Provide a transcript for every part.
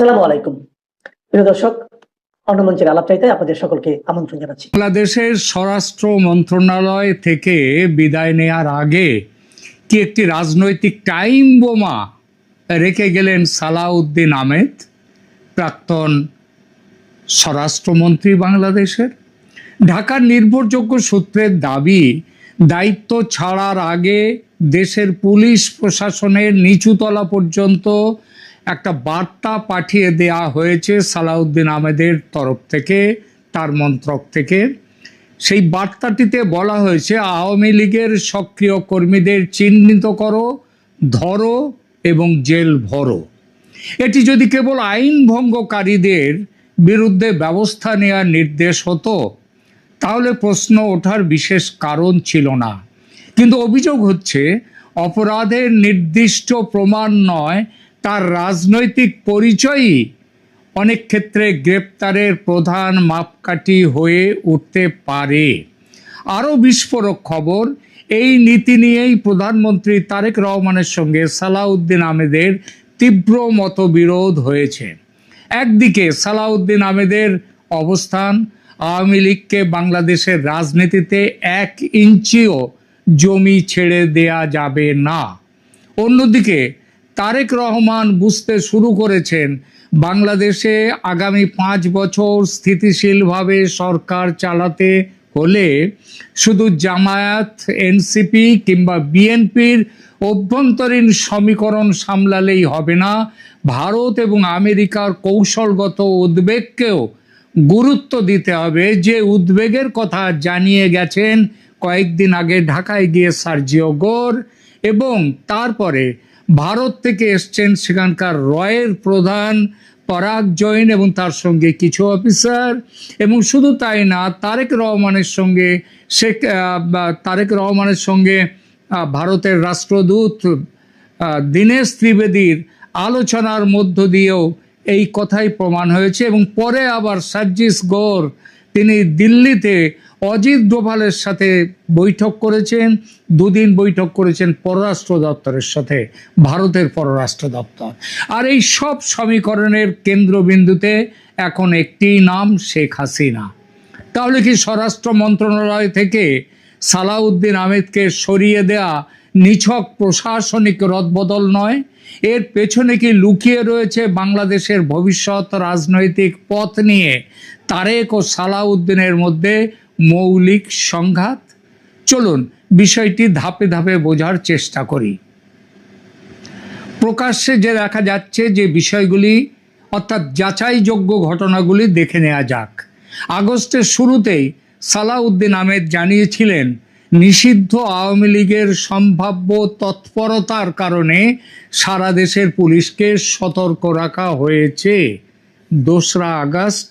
আসসালামু আলাইকুম প্রিয় দর্শক, অন্নমঞ্চের আলাপচাইতে আপনাদের সকলকে আমন্ত্রণ জানাচ্ছি। বাংলাদেশের স্বরাষ্ট্র মন্ত্রণালয় থেকে বিদায় নেয়ার আগে কি একটি রাজনৈতিক টাইম বোমা রেখে গেলেন সালাউদ্দিন আহমেদ, প্রাক্তন স্বরাষ্ট্রমন্ত্রী বাংলাদেশের। ঢাকার নির্ভরযোগ্য সূত্রের দাবি, দায়িত্ব ছাড়ার আগে দেশের পুলিশ প্রশাসনের নিচুতলা পর্যন্ত একটা বার্তা পাঠিয়ে দেয়া হয়েছে সালাউদ্দিন আহমেদের তরফ থেকে, তার মন্ত্রক থেকে। সেই বার্তাটিতে বলা হয়েছে, আওয়ামী লীগের সক্রিয় কর্মীদের চিহ্নিত করো, ধরো এবং জেল ভরো। এটি যদি কেবল আইন ভঙ্গকারীদের বিরুদ্ধে ব্যবস্থা নেওয়ার নির্দেশ হতো তাহলে প্রশ্ন ওঠার বিশেষ কারণ ছিল না। কিন্তু অভিযোগ হচ্ছে অপরাধের নির্দিষ্ট প্রমাণ নয়, তার রাজনৈতিক পরিচয়ই অনেক ক্ষেত্রে গ্রেপ্তারের প্রধান মাপকাঠি হয়ে উঠতে পারে। আরও বিস্ফোরক খবর, এই নীতি নিয়েই প্রধানমন্ত্রী তারেক রহমানের সঙ্গে সালাউদ্দিন আহমেদের তীব্র মতবিরোধ হয়েছে। একদিকে সালাউদ্দিন আহমেদের অবস্থান, আওয়ামী লীগকে বাংলাদেশের রাজনীতিতে 1 ইঞ্চিও জমি ছেড়ে দেয়া যাবে না। অন্যদিকে তারেক রহমান বুঝতে শুরু করেছেন বাংলাদেশে আগামী 5 বছর স্থিতিশীলভাবে সরকার চালাতে হলে শুধু জামায়াত, এনসিপি কিংবা বিএনপির অভ্যন্তরীণ সমীকরণ সামলালেই হবে না, ভারত এবং আমেরিকার কৌশলগত উদ্বেগকেও গুরুত্ব দিতে হবে। যে উদ্বেগের কথা জানিয়ে গেছেন কয়েকদিন আগে ঢাকায় গিয়ে সার্জিও গোর, এবং তারপরে ভারত থেকে এসছেন সেখানকার রয়ের প্রধান পরাগ জৈন এবং তার সঙ্গে কিছু অফিসার, এবং শুধু তাই না, তারেক রহমানের সঙ্গে ভারতের রাষ্ট্রদূত দীনেশ ত্রিবেদীর আলোচনার মধ্য দিয়েও এই কথাই প্রমাণ হয়েছে। এবং পরে আবার সার্জিস গোর তিনি দিল্লিতে অজিত ডোভালের সাথে বৈঠক করেছেন, 2 দিন বৈঠক করেছেন পররাষ্ট্র দপ্তরের সাথে, ভারতের পররাষ্ট্র দপ্তর। আর এই সব সমীকরণের কেন্দ্রবিন্দুতে এখন একটি নাম, শেখ হাসিনা। তাহলে কি স্বরাষ্ট্র মন্ত্রণালয় থেকে সালাউদ্দিন আহমেদকে সরিয়ে দেয়া নিছক প্রশাসনিক রদবদল নয়? এর পেছনে কি লুকিয়ে রয়েছে বাংলাদেশের ভবিষ্যৎ রাজনৈতিক পথ নিয়ে তারেক ও সালাউদ্দিনের মধ্যে মৌলিক সংঘাত? চলুন বিষয়টি ধাপে ধাপে বোঝার চেষ্টা করি। প্রকাশ্যে যে দেখা যাচ্ছে যে বিষয়গুলি, অর্থাৎ যাচাইযোগ্য ঘটনাগুলি দেখে নেওয়া যাক। আগস্টের শুরুতেই সালাউদ্দিন আহমেদ জানিয়েছিলেন নিষিদ্ধ আওয়ামী লীগের সম্ভাব্য তৎপরতার কারণে সারা দেশের পুলিশকে সতর্ক রাখা হয়েছে। 2রা আগস্ট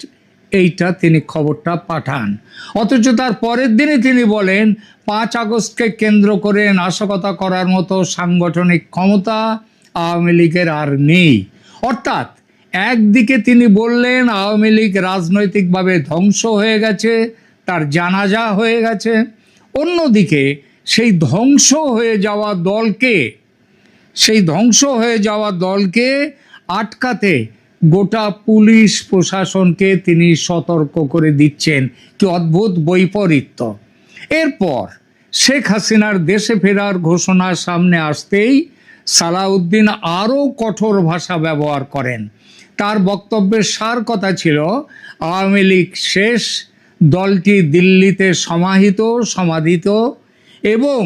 এইটা তিনি খবরটা পাঠান। অথচ তার পরের দিনে তিনি বলেন 5 আগস্টকে কেন্দ্র করে নাশকতা করার মতো সাংগঠনিক ক্ষমতা আওয়ামী লীগের আর নেই। অর্থাৎ একদিকে তিনি বললেন আওয়ামী লীগ রাজনৈতিকভাবে ধ্বংস হয়ে গেছে, তার জানাজা হয়ে গেছে। অন্যদিকে সেই ধ্বংস হয়ে যাওয়া দলকে আটকাতে গোটা পুলিশ প্রশাসনকে তিনি সতর্ক করে দিচ্ছেন। কি অদ্ভুত বৈপরীত্য! এরপর শেখ হাসিনার দেশে ফেরার ঘোষণা সামনে আসতেই সালাউদ্দিন আরও কঠোর ভাষা ব্যবহার করেন। তার বক্তব্যের সার কথা ছিল আওয়ামী লীগ শেষ, দলটি দিল্লিতে সমাধিত এবং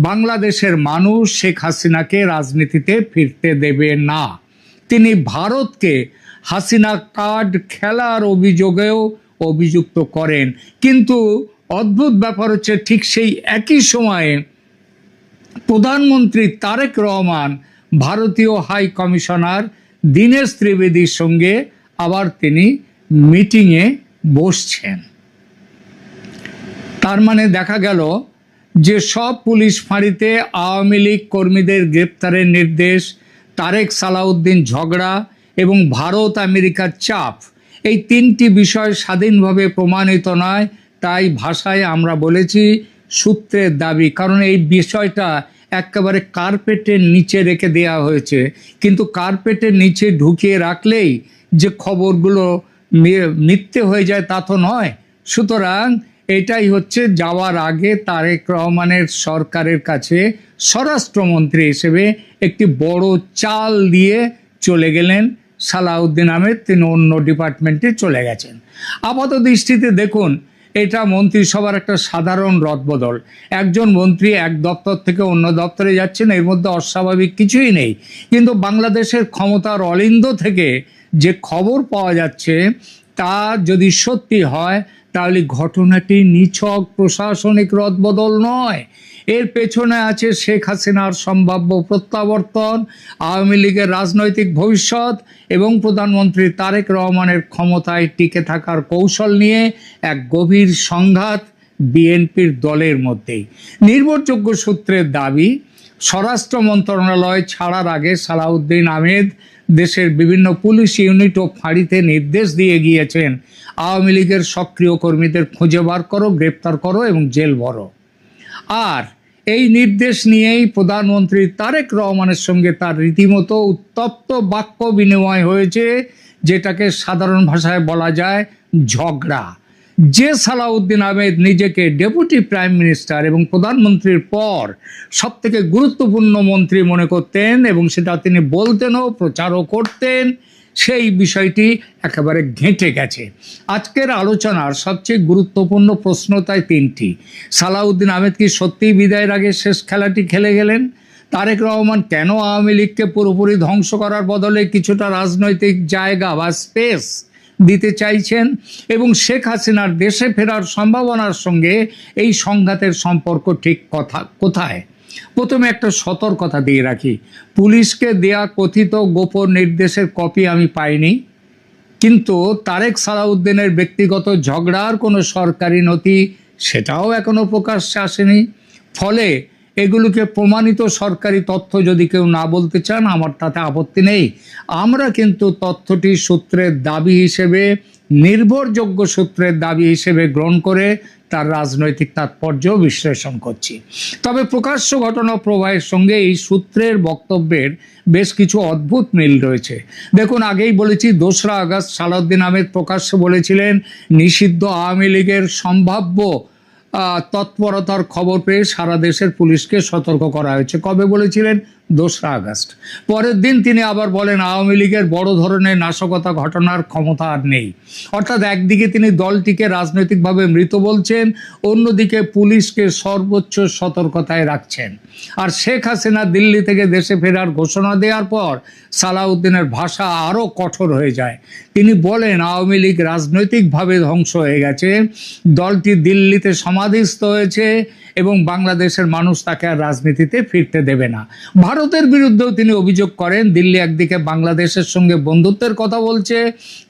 বাংলাদেশের মানুষ শেখ হাসিনাকে রাজনীতিতে ফিরতে দেবে না। তিনি ভারতকে হাসিনা কার্ড খেলার অভিযোগেও অভিযুক্ত করেন। কিন্তু অদ্ভুত ব্যাপার হচ্ছে, ঠিক সেই একই সময়ে প্রধানমন্ত্রী তারেক রহমান ভারতীয় হাই কমিশনার দীনেশ ত্রিবেদীর সঙ্গে আবার তিনি মিটিংয়ে বসছেন। তার মানে দেখা গেল যে সব পুলিশ ফাঁড়িতে আওয়ামী লীগ কর্মীদের গ্রেপ্তারের নির্দেশ, তারেক সালাউদ্দিন ঝগড়া এবং ভারত আমেরিকার চাপ, এই 3টি বিষয় স্বাধীনভাবে প্রমাণিত নয়। তাই ভাষায় আমরা বলেছি সূত্রের দাবি, কারণ এই বিষয়টা একেবারে কার্পেটের নিচে রেখে দেওয়া হয়েছে। কিন্তু কার্পেটের নিচে ঢুকিয়ে রাখলেই যে খবরগুলো মিথ্যে হয়ে যায় তা তো নয়। সুতরাং এটাই হচ্ছে যাওয়ার আগে তারেক রহমানের সরকারের কাছে স্বরাষ্ট্রমন্ত্রী হিসেবে একটি বড় চাল দিয়ে চলে গেলেন সালাউদ্দিন আহমেদ। তিনি অন্য ডিপার্টমেন্টে চলে গেছেন। আপাত দৃষ্টিতে দেখুন, এটা মন্ত্রিসভার একটা সাধারণ রদবদল। একজন মন্ত্রী এক দপ্তর থেকে অন্য দপ্তরে যাচ্ছেন, এর মধ্যে অস্বাভাবিক কিছুই নেই। কিন্তু বাংলাদেশের ক্ষমতার অলিন্দ থেকে যে খবর পাওয়া যাচ্ছে তা যদি সত্যি হয়, তাহলে ঘটনাটি নিছক প্রশাসনিক রদবদল নয়, এর পেছনে আছে শেখ হাসিনার সম্ভাব্য প্রত্যাবর্তন, আওয়ামী লীগের রাজনৈতিক ভবিষ্যৎ এবং প্রধানমন্ত্রী তারেক রহমানের ক্ষমতায় টিকে থাকার কৌশল নিয়ে এক গভীর সংঘাত বিএনপির দলের মধ্যেই। নির্ভরযোগ্য সূত্রের দাবি, স্বরাষ্ট্র মন্ত্রণালয় ছাড়ার আগে সালাউদ্দিন আহমেদ দেশের বিভিন্ন পুলিশ ইউনিট ও ফাঁড়িতে নির্দেশ দিয়ে গিয়েছেন, আওয়ামী লীগের সক্রিয় কর্মীদের খুঁজে বার করো, গ্রেপ্তার করো এবং জেল ভরো। আর এই নির্দেশ নিয়েই প্রধানমন্ত্রী তারেক রহমানের সঙ্গে তার রীতিমতো উত্তপ্ত বাক্য বিনিময় হয়েছে, যেটাকে সাধারণ ভাষায় বলা যায় ঝগড়া। যে সালাউদ্দিন আহমেদ নিজেকে ডেপুটি প্রাইম মিনিস্টার এবং প্রধানমন্ত্রীর পর সবথেকে গুরুত্বপূর্ণ মন্ত্রী মনে করতেন এবং সেটা তিনি বলতেনও, প্রচারও করতেন, সেই বিষয়টি একেবারে ঘেঁটে গেছে। আজকের আলোচনার সবচেয়ে গুরুত্বপূর্ণ প্রশ্ন তাই তিনটি। সালাউদ্দিন আহমেদ কি সত্যিই বিদায়ের আগে শেষ খেলাটি খেলে গেলেন? তারেক রহমান কেন আওয়ামী লীগকে পুরোপুরি ধ্বংস করার বদলে কিছুটা রাজনৈতিক জায়গা বা স্পেস দিতে চাইছেন? এবং শেখ হাসিনার দেশে ফেরার সম্ভাবনার সঙ্গে এই সংঘাতের সম্পর্ক ঠিক কোথায়? প্রথমে একটা সতর্কতা দিয়ে রাখি, পুলিশকে দেয়া কথিত গোপন নির্দেশের কপি আমি পাইনি, কিন্তু তারেক সালাউদ্দিনের ব্যক্তিগত ঝগড়ার কোনো সরকারি নথি সেটাও এখনো প্রকাশ্যে আসেনি। ফলে এগুলোকে প্রমাণিত সরকারি তথ্য যদি কেউ না বলতে চান, আমার তাতে আপত্তি নেই। আমরা কিন্তু তথ্যটি সূত্রের দাবি হিসেবে, নির্ভরযোগ্য সূত্রের দাবি হিসেবে গ্রহণ করে তার রাজনৈতিক তাৎপর্য বিশ্লেষণ করছি। তবে প্রকাশ্য ঘটনা প্রবাহের সঙ্গে এই সূত্রের বক্তব্যের বেশ কিছু অদ্ভুত মিল রয়েছে। দেখুন, আগেই বলেছি 2রা আগস্ট সালাউদ্দিন আহমেদ প্রকাশ্যে বলেছিলেন নিষিদ্ধ আওয়ামী লীগের সম্ভাব্য তৎপরতার খবর পেয়ে সারা দেশের পুলিশকে সতর্ক করা হয়েছে। কবে বলেছিলেন? 2রা আগস্ট। পরের দিন তিনি আবার বলেন আওয়ামী লীগের বড় ধরনের নাশকতা ঘটনার ক্ষমতা আর নেই। অর্থাৎ একদিকে তিনি দলটিকে রাজনৈতিকভাবে মৃত বলছেন, অন্যদিকে পুলিশকে সর্বোচ্চ সতর্কতায় রাখছেন। আর শেখ হাসিনা দিল্লি থেকে দেশে ফেরার ঘোষণা দেওয়ার পর সালাউদ্দিনের ভাষা আরও কঠোর হয়ে যায়। তিনি বলেন আওয়ামী লীগ রাজনৈতিকভাবে ধ্বংস হয়ে গেছে, দলটি দিল্লিতে সমাধিস্থ হয়েছে এবং বাংলাদেশের মানুষ তাকে আর রাজনীতিতে ফিরতে দেবে না। ভারতের বিরুদ্ধেও তিনি অভিযোগ করেন দিল্লি একদিকে বাংলাদেশের সঙ্গে বন্ধুত্বের কথা বলছে,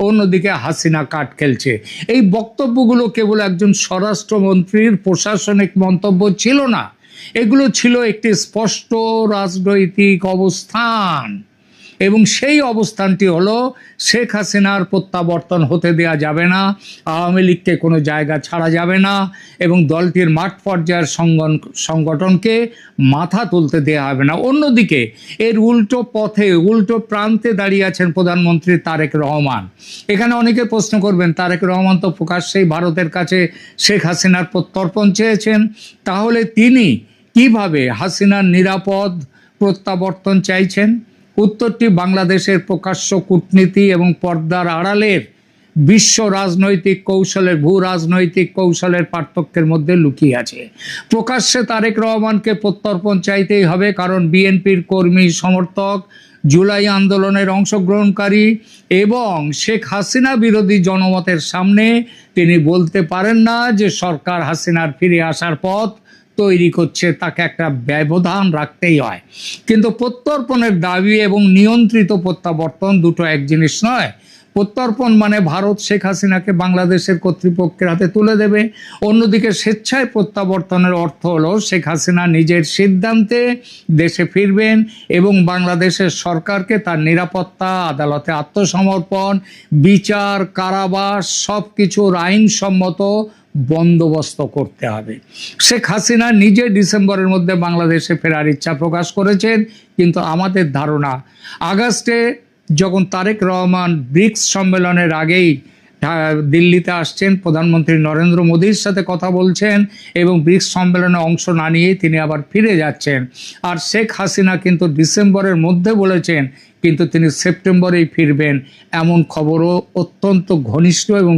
অন্যদিকে হাসিনা কাঠ খেলছে। এই বক্তব্যগুলো কেবল একজন স্বরাষ্ট্রমন্ত্রীর প্রশাসনিক মন্তব্য ছিল না, এগুলো ছিল একটি স্পষ্ট রাজনৈতিক অবস্থান। এবং সেই অবস্থানটি হলো শেখ হাসিনার প্রত্যাবর্তন হতে দেয়া যাবে না, আওয়ামী লীগকে কোনো জায়গা ছাড়া যাবে না এবং দলটির মাঠ পর্যায়ের সংগঠনকে মাথা তুলতে দেয়া হবে না। অন্যদিকে এর উল্টো পথে, উল্টো প্রান্তে দাঁড়িয়ে আছেন প্রধানমন্ত্রী তারেক রহমান। এখানে অনেকে প্রশ্ন করবেন, তারেক রহমান তো প্রকাশ্যেই ভারতের কাছে শেখ হাসিনার প্রত্যর্পণ চেয়েছেন, তাহলে তিনি কিভাবে হাসিনার নিরাপদ প্রত্যাবর্তন চাইছেন? উত্তরটি বাংলাদেশের প্রকাশ্য কূটনীতি এবং পর্দার আড়ালের বিশ্ব রাজনৈতিক কৌশলের, ভূ রাজনৈতিক কৌশলের পার্থক্যের মধ্যে লুকিয়ে আছে। প্রকাশ্যে তারেক রহমানকে প্রত্যর্পণ চাইতেই হবে, কারণ বিএনপির কর্মী, সমর্থক, জুলাই আন্দোলনের অংশগ্রহণকারী এবং শেখ হাসিনা বিরোধী জনমতের সামনে তিনি বলতে পারেন না যে সরকার হাসিনার ফিরে আসার পথ তৈরি করছে, তাকে একটা ব্যবধান রাখতেই হয়। কিন্তু প্রত্যর্পণের দাবি এবং নিয়ন্ত্রিত প্রত্যাবর্তন দুটো এক জিনিস নয়। প্রত্যর্পণ মানে ভারত শেখ হাসিনাকে বাংলাদেশের কর্তৃপক্ষের হাতে তুলে দেবে, অন্যদিকে স্বেচ্ছায় প্রত্যাবর্তনের অর্থ হলো শেখ হাসিনা নিজের সিদ্ধান্তে দেশে ফিরবেন এবং বাংলাদেশের সরকারকে তার নিরাপত্তা, আদালতে আত্মসমর্পণ, বিচার, কারাবাস সব কিছুর আইনসম্মত বন্দোবস্ত করতে হবে। শেখ হাসিনা নিজে ডিসেম্বরের মধ্যে বাংলাদেশে ফেরার ইচ্ছা প্রকাশ করেছেন, কিন্তু আমাদের ধারণা আগস্টে যখন তারেক রহমান ব্রিক্স সম্মেলনের আগেই দিল্লিতে আসছেন, প্রধানমন্ত্রী নরেন্দ্র মোদীর সাথে কথা বলছেন এবং ব্রিক্স সম্মেলনে অংশ না নিয়েই তিনি আবার ফিরে যাচ্ছেন। আর শেখ হাসিনা কিন্তু ডিসেম্বরের মধ্যে বলেছেন, কিন্তু তিনি সেপ্টেম্বরেই ফিরবেন, এমন খবরও অত্যন্ত ঘনিষ্ঠ এবং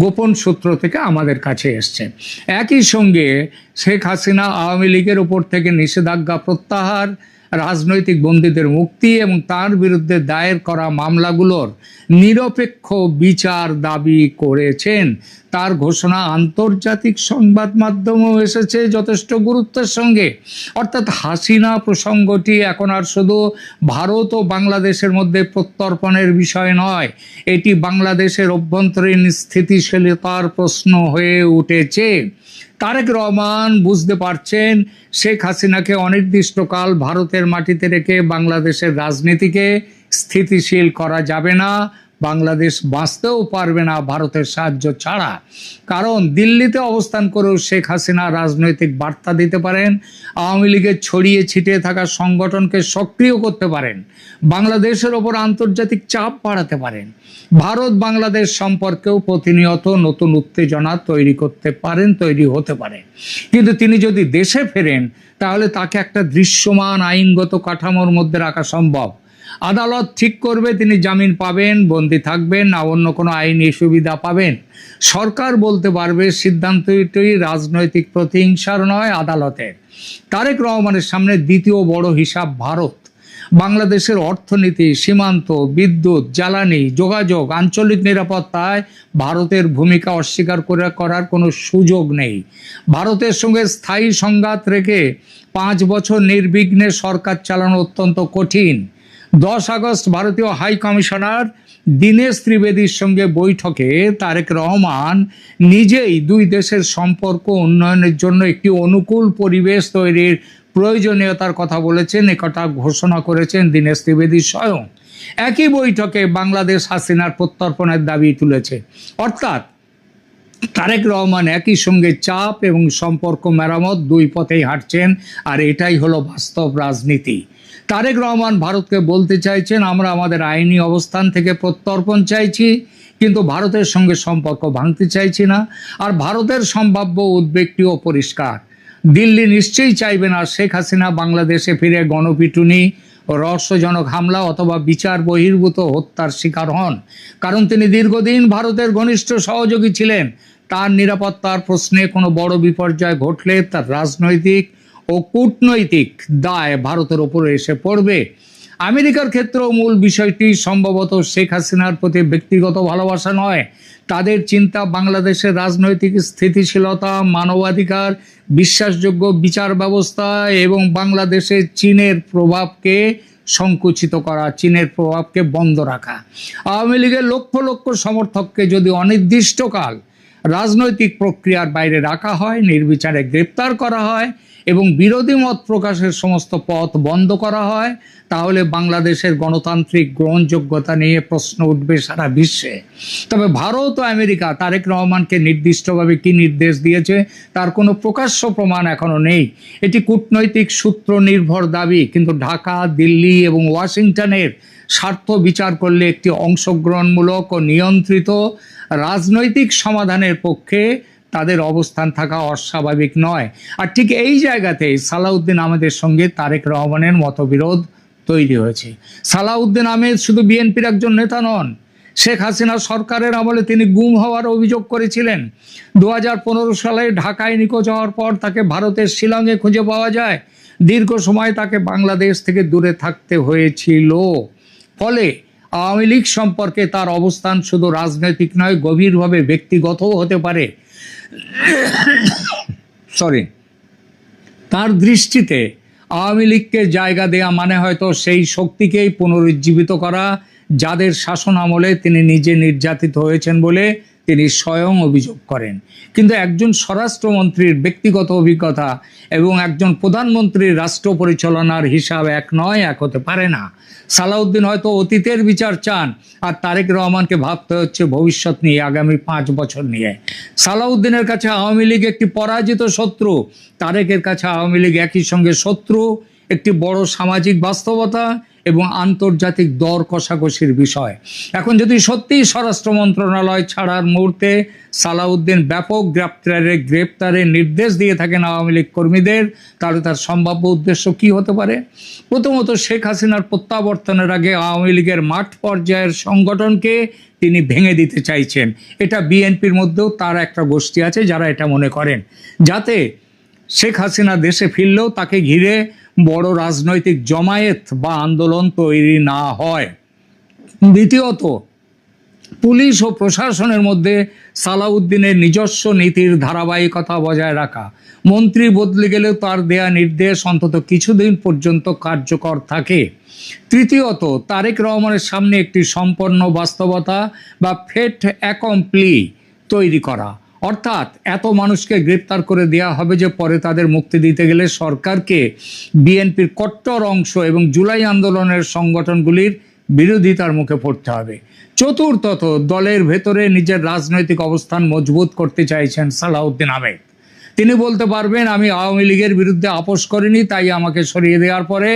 গোপন সূত্র থেকে আমাদের কাছে এসছে। একই সঙ্গে শেখ হাসিনা আওয়ামী লীগের উপর থেকে নিষেধাজ্ঞা প্রত্যাহার, রাজনৈতিক বন্দীদের মুক্তি এবং তার বিরুদ্ধে দায়ের করা মামলাগুলোর নিরপেক্ষ বিচার দাবি করেছেন। তার ঘোষণা আন্তর্জাতিক সংবাদ মাধ্যমেও এসেছে যথেষ্ট গুরুত্বের সঙ্গে। অর্থাৎ হাসিনা প্রসঙ্গটি এখন আর শুধু ভারত ও বাংলাদেশের মধ্যে প্রত্যর্পণের বিষয় নয়, এটি বাংলাদেশের অভ্যন্তরীণ স্থিতিশীলতার প্রশ্ন হয়ে উঠেছে। তারেক রহমান বুঝতে পারছেন শেখ হাসিনাকে অনির্দিষ্টকাল ভারতের মাটিতে রেখে বাংলাদেশের রাজনীতিকে স্থিতিশীল করা যাবে না, বাংলাদেশ বাঁচতেও পারবে না ভারতের সাহায্য ছাড়া। কারণ দিল্লিতে অবস্থান করেও শেখ হাসিনা রাজনৈতিক বার্তা দিতে পারেন, আওয়ামী লীগের ছড়িয়ে ছিটিয়ে থাকা সংগঠনকে সক্রিয় করতে পারেন, বাংলাদেশের ওপর আন্তর্জাতিক চাপ বাড়াতে পারেন, ভারত বাংলাদেশ সম্পর্কেও প্রতিনিয়ত নতুন উত্তেজনা তৈরি হতে পারে। কিন্তু তিনি যদি দেশে ফেরেন তাহলে তাকে একটা দৃশ্যমান আইনগত কাঠামোর মধ্যে রাখা সম্ভব। আদালত ঠিক করবে তিনি জামিন পাবেন, বন্দী থাকবেন না অন্য কোনো আইনি সুবিধা পাবেন। সরকার বলতে পারবে সিদ্ধান্তটি রাজনৈতিক প্রতিহিংসার নয়, আদালতের। তারেক রহমানের সামনে দ্বিতীয় বড় হিসাব ভারত। বাংলাদেশের অর্থনীতি, সীমান্ত, বিদ্যুৎ, জ্বালানি, যোগাযোগ, আঞ্চলিক নিরাপত্তায় ভারতের ভূমিকা অস্বীকার করার কোনো সুযোগ নেই। ভারতের সঙ্গে স্থায়ী সংঘাত রেখে 5 বছর নির্বিঘ্নে সরকার চালানো অত্যন্ত কঠিন। 10 আগস্ট ভারতীয় হাই কমিশনার দীনেশ ত্রিবেদীর সঙ্গে বৈঠকে তারেক রহমান নিজেই দুই দেশের সম্পর্ক উন্নয়নের জন্য একটি অনুকূল পরিবেশ তৈরির প্রয়োজনীয়তার কথা বলেছেন, একথা ঘোষণা করেছেন দীনেশ ত্রিবেদী স্বয়ং। একই বৈঠকে বাংলাদেশ হাসিনার প্রত্যর্পণের দাবি তুলেছে। অর্থাৎ তারেক রহমান একই সঙ্গে চাপ এবং সম্পর্ক মেরামত দুই পথেই হাঁটছেন, আর এটাই হলো বাস্তব রাজনীতি। তারেক রহমান ভারতকে বলতে চাইছেন, আমরা আমাদের আইনি অবস্থান থেকে প্রত্যর্পণ চাইছি, কিন্তু ভারতের সঙ্গে সম্পর্ক ভাঙতে চাইছি না। আর ভারতের সম্ভাব্য উদ্বেগটিও পরিষ্কার, দিল্লি নিশ্চয়ই চাইবে না শেখ হাসিনা বাংলাদেশে ফিরে গণপিটুনি, রহস্যজনক হামলা অথবা বিচার বহির্ভূত হত্যার শিকার হন। কারণ তিনি দীর্ঘদিন ভারতের ঘনিষ্ঠ সহযোগী ছিলেন। তার নিরাপত্তার প্রশ্নে কোনো বড় বিপর্যয় ঘটলে তার রাজনৈতিক ও কূটনৈতিক দায় ভারতের ওপরে এসে পড়বে। আমেরিকার ক্ষেত্রেও মূল বিষয়টি সম্ভবত শেখ হাসিনার প্রতি ব্যক্তিগত ভালোবাসা নয়, তাদের চিন্তা বাংলাদেশের রাজনৈতিক স্থিতিশীলতা, মানবাধিকার, বিশ্বাসযোগ্য বিচার ব্যবস্থা এবং বাংলাদেশে চীনের প্রভাবকে সংকুচিত করা, চীনের প্রভাবকে বন্ধ রাখা। আওয়ামী লীগের লক্ষ লক্ষ সমর্থককে যদি অনির্দিষ্টকাল রাজনৈতিক প্রক্রিয়ার বাইরে রাখা হয়, নির্বিচারে গ্রেপ্তার করা হয় এবং বিরোধী মত প্রকাশের সমস্ত পথ বন্ধ করা হয়, তাহলে বাংলাদেশের গণতান্ত্রিক গ্রহণযোগ্যতা নিয়ে প্রশ্ন উঠবে সারা বিশ্বে। তবে ভারত ও আমেরিকা তারেক রহমানকে নির্দিষ্টভাবে কি নির্দেশ দিয়েছে তার কোনো প্রকাশ্য প্রমাণ এখনো নেই। এটি কূটনৈতিক সূত্র নির্ভর দাবি, কিন্তু ঢাকা, দিল্লি এবং ওয়াশিংটনের স্বার্থ বিচার করলে একটি অংশগ্রহণমূলক ও নিয়ন্ত্রিত রাজনৈতিক সমাধানের পক্ষে তাদের অবস্থান থাকা অস্বাভাবিক নয়। আর ঠিক এই জায়গাতেই সালাউদ্দিন আহমেদের সঙ্গে তারেক রহমানের মতবিরোধ তৈরি হয়েছে। সালাউদ্দিন আহমেদ শুধু বিএনপির একজন নেতা নন, শেখ হাসিনা সরকারের আমলে তিনি গুম হওয়ার অভিযোগ করেছিলেন। 2015 সালে ঢাকায় নিখোঁজ হওয়ার পর তাকে ভারতের শিলংয়ে খুঁজে পাওয়া যায়। দীর্ঘ সময় তাকে বাংলাদেশ থেকে দূরে থাকতে হয়েছিল। ফলে আওয়ামী লীগ সম্পর্কে তার অবস্থান শুধু রাজনৈতিক নয়, গভীরভাবে ব্যক্তিগতও হতে পারে। তার দৃষ্টিতে আওয়ামী লীগকে জায়গা দেয়া মানে হয়তো সেই শক্তিকেই পুনরুজ্জীবিত করা যাদের শাসন আমলে তিনি নিজে নির্যাতিত হয়েছেন বলে তিনি স্বয়ং অভিযোগ করেন। কিন্তু একজন স্বরাষ্ট্রমন্ত্রীর ব্যক্তিগত অভিজ্ঞতা এবং একজন প্রধানমন্ত্রীর রাষ্ট্র পরিচালনার হিসাব এক নয়, এক হতে পারে না। সালাউদ্দিন হয়তো অতীতের বিচার চান, আর তারেক রহমানকে ভাবতে হচ্ছে ভবিষ্যৎ নিয়ে, আগামী 5 বছর নিয়ে। সালাউদ্দিনের কাছে আওয়ামী লীগ একটি পরাজিত শত্রু, তারেকের কাছে আওয়ামী লীগ একই সঙ্গে শত্রু, একটি বড় সামাজিক বাস্তবতা এবং আন্তর্জাতিক দর কষাকষির বিষয়। এখন যদি সত্যিই স্বরাষ্ট্র মন্ত্রণালয় ছাড়ার মুহূর্তে সালাউদ্দিন ব্যাপক গ্রেপ্তারের নির্দেশ দিয়ে থাকেন আওয়ামী লীগ কর্মীদের, তাহলে তার সম্ভাব্য উদ্দেশ্য কি হতে পারে? প্রথমত, শেখ হাসিনার প্রত্যাবর্তনের আগে আওয়ামী লীগের মাঠ পর্যায়ের সংগঠনকে তিনি ভেঙে দিতে চাইছেন। এটা বিএনপির মধ্যেও তার একটা গোষ্ঠী আছে যারা এটা মনে করেন, যাতে শেখ হাসিনা দেশে ফিরলেও তাকে ঘিরে বড় রাজনৈতিক জমায়েত বা আন্দোলন তৈরি না হয়। দ্বিতীয়ত, পুলিশ ও প্রশাসনের মধ্যে সালাউদ্দিনের নিজস্ব নীতির ধারাবাহিকতা বজায় রাখা। মন্ত্রী বদলে গেলেও তার দেয়া নির্দেশ অন্তত কিছুদিন পর্যন্ত কার্যকর থাকে। তৃতীয়ত, তারেক রহমানের সামনে একটি সম্পন্ন বাস্তবতা বা ফেট অ্যাকমপ্লি তৈরি করা, অর্থাৎ এত মানুষকে গ্রেপ্তার করে দেয়া হবে যে পরে তাদের মুক্তি দিতে গেলে সরকারকে বিএনপির কট্টর অংশ এবং জুলাই আন্দোলনের সংগঠনগুলির বিরোধিতার মুখে পড়তে হবে। চতুর্থত, দলের ভেতরে নিজের রাজনৈতিক অবস্থান মজবুত করতে চাইছেন সালাউদ্দিন আহমেদ। তিনি বলতে পারবেন, আমি আওয়ামী লীগের বিরুদ্ধে আপোষ করিনি, তাই আমাকে সরিয়ে দেওয়ার পরে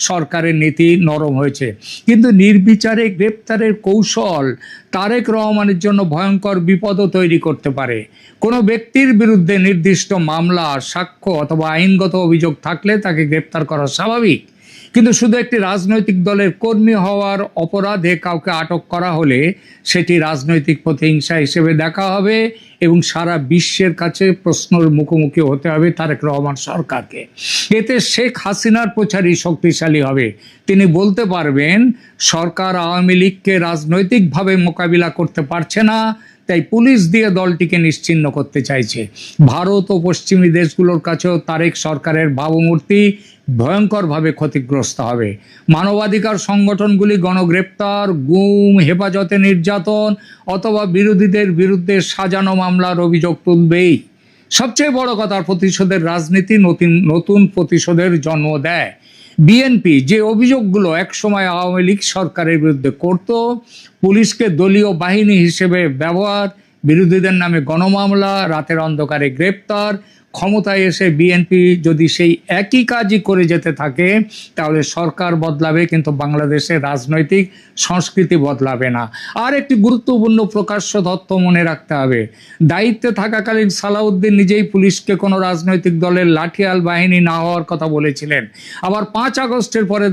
সরকারের নীতি নরম হয়েছে। কিন্তু নির্বিচারে গ্রেপ্তারের কৌশল তারেক রহমানের জন্য ভয়ঙ্কর বিপদও তৈরি করতে পারে। কোনো ব্যক্তির বিরুদ্ধে নির্দিষ্ট মামলা, সাক্ষ্য অথবা আইনগত অভিযোগ থাকলে তাকে গ্রেপ্তার করা স্বাভাবিক, কিন্তু শুধু একটি রাজনৈতিক দলের কর্মী হওয়ার অপরাধে কাউকে আটক করা হলে সেটি রাজনৈতিক প্রতিহিংসা হিসেবে দেখা হবে এবং সারা বিশ্বের কাছে প্রশ্নের মুখোমুখি হতে হবে তারেক রহমান সরকারকে। এতে শেখ হাসিনার প্রচারই শক্তিশালী হবে। তিনি বলতে পারবেন, সরকার আওয়ামী লীগকে রাজনৈতিকভাবে মোকাবিলা করতে পারছে না, তাই পুলিশ দিয়ে দলটিকে নিশ্চিহ্ন করতে চাইছে। ভারত ও পশ্চিমী দেশগুলোর কাছেও তারেক সরকারের ভাবমূর্তি ভয়ঙ্করভাবে ক্ষতিগ্রস্ত হবে। মানবাধিকার সংগঠনগুলি গণগ্রেপ্তার, গুম, হেফাজতে নির্যাতন অথবা বিরোধীদের বিরুদ্ধে সাজানো মামলার অভিযোগ তুলবেই। সবচেয়ে বড় কথা, প্রতিশোধের রাজনীতি নতুন প্রতিশোধের জন্ম দেয়। বিএনপি যে অভিযোগগুলো একসময় আওয়ামী লীগ সরকারের বিরুদ্ধে করত, পুলিশকে দলীয় বাহিনী হিসেবে ব্যবহার, বিরোধীদের নামে গণমামলা, রাতের অন্ধকারে গ্রেপ্তার, ক্ষমতায় এসে বিএনপি যদি সেই একই কাজই করে যেতে থাকে তাহলে সরকার বদলাবে কিন্তু বাংলাদেশের রাজনৈতিক সংস্কৃতি বদলাবে না। আর একটি গুরুত্বপূর্ণ প্রকাশ্য তথ্য মনে রাখতে হবে, দায়িত্বে থাকাকালীন সালাউদ্দিন নিজেই পুলিশকে কোনো রাজনৈতিক দলের লাঠিয়াল বাহিনী না হওয়ার কথা বলেছিলেন। আবার 5 আগস্টের পরে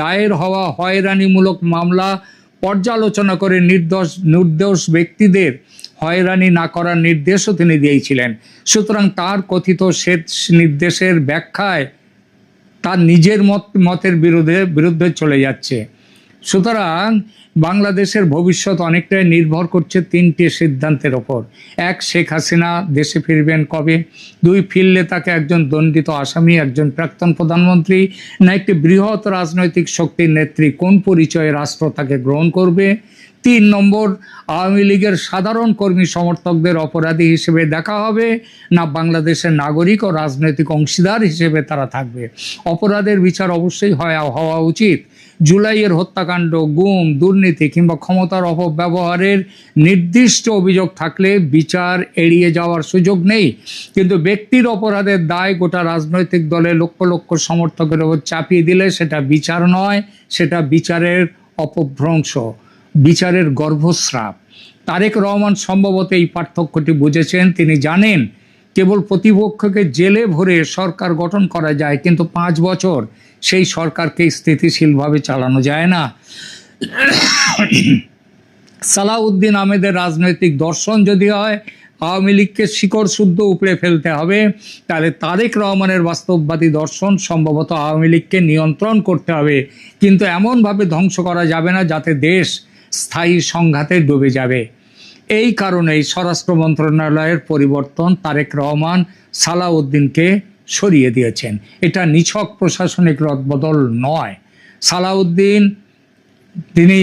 দায়ের হওয়া হয়রানিমূলক মামলা পর্যালোচনা করে নির্দোষ ব্যক্তিদের হয়রানি না করার নির্দেশও তিনি দিয়েছিলেন। সুতরাং তার কথিত শেষ নির্দেশের ব্যাখ্যায় তার নিজের মতের বিরুদ্ধে চলে যাচ্ছে। সুতরাং বাংলাদেশের ভবিষ্যৎ অনেকটাই নির্ভর করছে 3টি সিদ্ধান্তের ওপর। 1, শেখ হাসিনা দেশে ফিরবেন কবে? 2, ফিরলে তাকে একজন দণ্ডিত আসামি, একজন প্রাক্তন প্রধানমন্ত্রী, না একটি বৃহৎ রাজনৈতিক শক্তির নেত্রী? কোন পরিচয়ে রাষ্ট্র তাকে গ্রহণ করবে? 3 নম্বর, আওয়ামী লীগের সাধারণ কর্মী সমর্থকদের অপরাধী হিসেবে দেখা হবে, না বাংলাদেশের নাগরিক ও রাজনৈতিক অংশীদার হিসেবে তারা থাকবে? অপরাধের বিচার অবশ্যই হওয়া উচিত। জুলাইয়ের হত্যাকাণ্ড, গুম, দুর্নীতি কিংবা ক্ষমতার অপব্যবহারের নির্দিষ্ট অভিযোগ থাকলে বিচার এড়িয়ে যাওয়ার সুযোগ নেই, কিন্তু ব্যক্তির অপরাধের দায় গোটা রাজনৈতিক দলে লক্ষ লক্ষ সমর্থকের ওপর চাপিয়ে দিলে সেটা বিচার নয়, সেটা বিচারের অপভ্রংশ, বিচারের গর্ভস্রাব। তারেক রহমান সম্ভবত এই পার্থক্যটি বুঝেছেন। তিনি জানেন কেবল প্রতিপক্ষকে জেলে ভরে সরকার গঠন করা যায়, কিন্তু 5 বছর সেই সরকারকে স্থিতিশীলভাবে চালানো যায় না। সালাউদ্দিন আহমেদের রাজনৈতিক দর্শন যদি হয় আওয়ামী লীগকে শিকড় শুদ্ধ উপড়ে ফেলতে হবে, তাহলে তারেক রহমানের বাস্তববাদী দর্শন সম্ভবত আওয়ামী লীগকে নিয়ন্ত্রণ করতে হবে, কিন্তু এমনভাবে ধ্বংস করা যাবে না যাতে দেশ স্থায়ী সংঘাতে ডুবে যাবে। এই কারণেই স্বরাষ্ট্র মন্ত্রণালয়ের পরিবর্তন তারেক রহমান সালাউদ্দিনকে সরিয়ে দিয়েছেন। এটা নিছক প্রশাসনিক রদবদল নয়। সালাউদ্দিন তিনি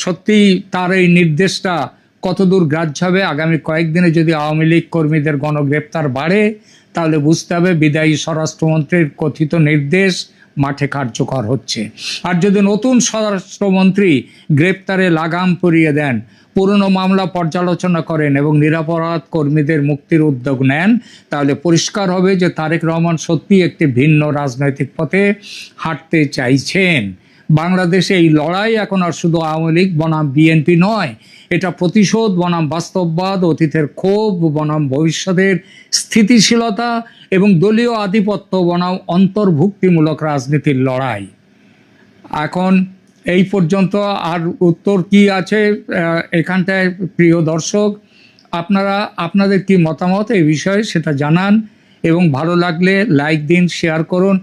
সত্যি তার এই নির্দেশটা কতদূর গ্রাহ্য হবে আগামী কয়েকদিনে যদি আওয়ামী লীগ কর্মীদের গণগ্রেপ্তার বাড়ে তাহলে বুঝতে হবে বিদায়ী স্বরাষ্ট্রমন্ত্রীর কথিত নির্দেশ মাঠে কার্যকর হচ্ছে। আর যদি নতুন স্বরাষ্ট্রমন্ত্রী গ্রেপ্তারে লাগাম পরিয়ে দেন, পুরনো মামলা পর্যালোচনা করেন এবং নিরপরাধ কর্মীদের মুক্তির উদ্যোগ নেন, তাহলে পরিষ্কার হবে যে তারেক রহমান সত্যি একটি ভিন্ন রাজনৈতিক পথে হাঁটতে চাইছেন। বাংলাদেশে এই লড়াই এখন আর শুধু আওয়ামী লীগ বনাম বিএনপি নয়, এটা প্রতিশোধ বনাম বাস্তববাদ, অতীতের ক্ষোভ বনাম ভবিষ্যতের স্থিতিশীলতা এবং দলীয় আধিপত্য বনাম অন্তর্ভুক্তিমূলক রাজনীতির লড়াই। এখন এই পর্যন্ত আর উত্তর কি আছে এখানটায়? প্রিয় দর্শক, আপনারা আপনাদের কি মতামত এই বিষয়ে সেটা জানান এবং ভালো লাগলে লাইক দিন, শেয়ার করুন।